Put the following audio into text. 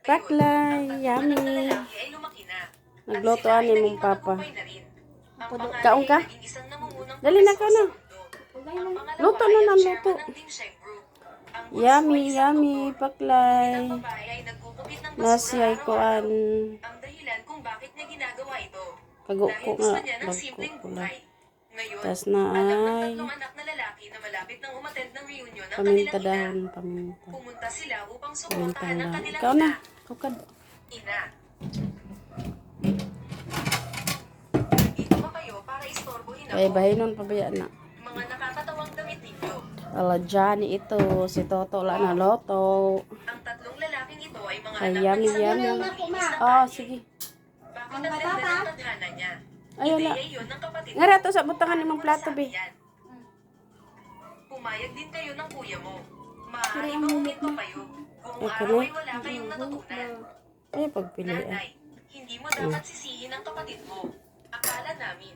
Baklay, yummy. Nagluto ani mong papa. Kaon ka? Dali na ka na. Luto na ng luto. Yummy, yummy, baklay. Nasi ay kuan. Ang dahilan kung bakit niya ginagawa ito. Kago ko nga. Dagko ko lang. Tas na ay Anak na lalaki na malapit nang umattend ng reunion ng paminta kanilang ina. dahon, paminta. Pumunta sila upang Paminta suportahan ang lang. kanilang Ikaw na. Kukad. ina. Dito pa kayo para istorbohin Ay, ako. bahinon pabaya na. Mga nakakatawang damit ninyo. Ala, Johnny ito. Si Toto la na loto. Ang tatlong lalaking ito ay mga Ay, anak yummy, ng isang yummy. malinis na Oh, tatay. sige. Bakit ang ganda ng tadhana niya? Ay, wala. Ideya yun ng kapatid mo. Nga rato sa butangan nimong Paano mo plato, nasabi be. yan? Pumayag din kayo ng kuya mo. Maaari bang huminto kayo kung Ay, araw ay wala kayong natutunan. Ay, pagpilian. Nanay, hindi mo dapat sisihin ang kapatid mo. Akala namin,